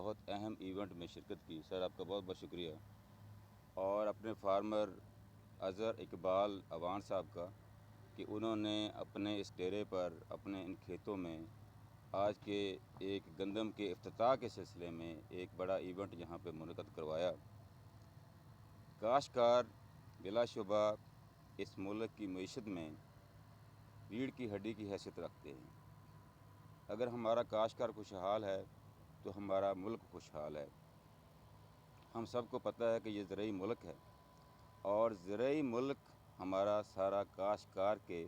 بہت اہم ایونٹ میں شرکت کی۔ سر آپ کا بہت بہت شکریہ، اور اپنے فارمر اظہر اقبال اوان صاحب کا کہ انہوں نے اپنے اس ڈیرے پر، اپنے ان کھیتوں میں آج کے ایک گندم کے افتتاح کے سلسلے میں ایک بڑا ایونٹ یہاں پہ منعقد کروایا۔ کاشتکار بلا شبہ اس ملک کی معیشت میں ریڑھ کی ہڈی کی حیثیت رکھتے ہیں۔ اگر ہمارا کاشتکار خوشحال ہے تو ہمارا ملک خوشحال ہے۔ ہم سب کو پتہ ہے کہ یہ زرعی ملک ہے، اور زرعی ملک ہمارا سارا کاشتکار کے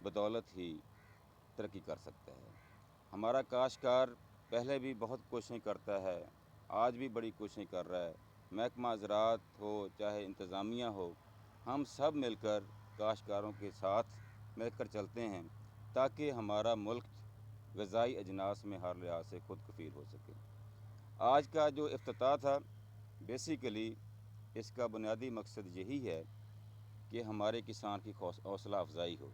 بدولت ہی ترقی کر سکتا ہے۔ ہمارا کاشتکار پہلے بھی بہت کوششیں کرتا ہے، آج بھی بڑی کوششیں کر رہا ہے۔ محکمہ زراعت ہو چاہے انتظامیہ ہو، ہم سب مل کر کاشتکاروں کے ساتھ مل کر چلتے ہیں تاکہ ہمارا ملک غذائی اجناس میں ہر لحاظ سے خود کفیل ہو سکے۔ آج کا جو افتتاح تھا، بیسیکلی اس کا بنیادی مقصد یہی ہے کہ ہمارے کسان کی حوصلہ افزائی ہو۔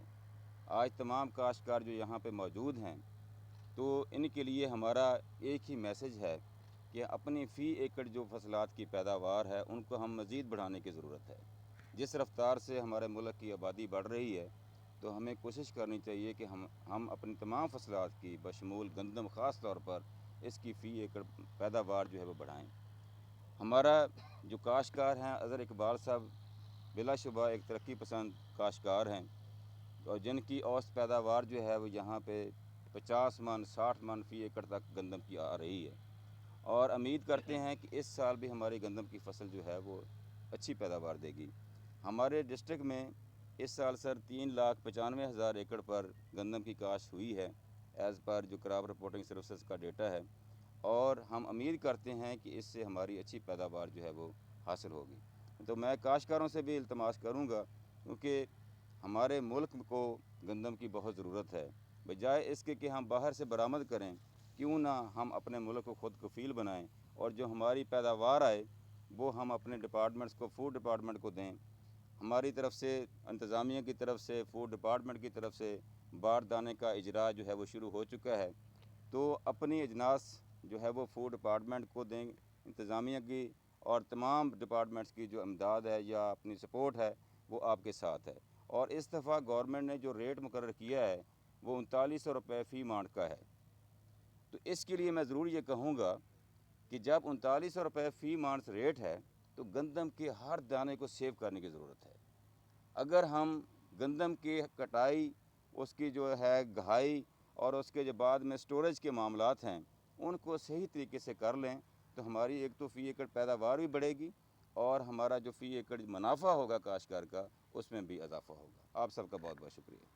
آج تمام کاشتکار جو یہاں پہ موجود ہیں، تو ان کے لیے ہمارا ایک ہی میسج ہے کہ اپنی فی ایکڑ جو فصلات کی پیداوار ہے ان کو ہم مزید بڑھانے کی ضرورت ہے۔ جس رفتار سے ہمارے ملک کی آبادی بڑھ رہی ہے، تو ہمیں کوشش کرنی چاہیے کہ ہم اپنی تمام فصلات کی بشمول گندم خاص طور پر اس کی فی ایکڑ پیداوار جو ہے وہ بڑھائیں۔ ہمارا جو کاشتکار ہیں اظہر اقبال صاحب بلا شبہ ایک ترقی پسند کاشتکار ہیں، اور جن کی اوسط پیداوار جو ہے وہ یہاں پہ 50 من 60 من فی ایکڑ تک گندم کی آ رہی ہے، اور امید کرتے ہیں کہ اس سال بھی ہماری گندم کی فصل جو ہے وہ اچھی پیداوار دے گی۔ ہمارے ڈسٹرکٹ میں اس سال سر 3,95,000 ایکڑ پر گندم کی کاشت ہوئی ہے، ایز پر جو کراپ رپورٹنگ سروسز کا ڈیٹا ہے، اور ہم امید کرتے ہیں کہ اس سے ہماری اچھی پیداوار جو ہے وہ حاصل ہوگی۔ تو میں کاشتکاروں سے بھی التماس کروں گا، کیونکہ ہمارے ملک کو گندم کی بہت ضرورت ہے۔ بجائے اس کے کہ ہم باہر سے برآمد کریں، کیوں نہ ہم اپنے ملک کو خود کفیل بنائیں، اور جو ہماری پیداوار آئے وہ ہم اپنے ڈپارٹمنٹس کو، فوڈ ڈپارٹمنٹ کو دیں۔ ہماری طرف سے، انتظامیہ کی طرف سے، فوڈ ڈپارٹمنٹ کی طرف سے باردانے کا اجراء جو ہے وہ شروع ہو چکا ہے، تو اپنی اجناس جو ہے وہ فوڈ ڈپارٹمنٹ کو دیں۔ انتظامیہ کی اور تمام ڈپارٹمنٹس کی جو امداد ہے یا اپنی سپورٹ ہے وہ آپ کے ساتھ ہے۔ اور اس دفعہ گورنمنٹ نے جو ریٹ مقرر کیا ہے وہ 3900 روپے فی مانڈ کا ہے۔ تو اس کے لیے میں ضرور یہ کہوں گا کہ جب 3900 روپے فی مانڈ ریٹ ہے تو گندم کے ہر دانے کو سیو کرنے کی ضرورت ہے۔ اگر ہم گندم کی کٹائی، اس کی جو ہے گہائی، اور اس کے جو بعد میں سٹوریج کے معاملات ہیں ان کو صحیح طریقے سے کر لیں تو ہماری ایک تو فی ایکڑ پیداوار بھی بڑھے گی، اور ہمارا جو فی ایکڑ منافع ہوگا کاشتکار کا اس میں بھی اضافہ ہوگا۔ آپ سب کا بہت بہت شکریہ۔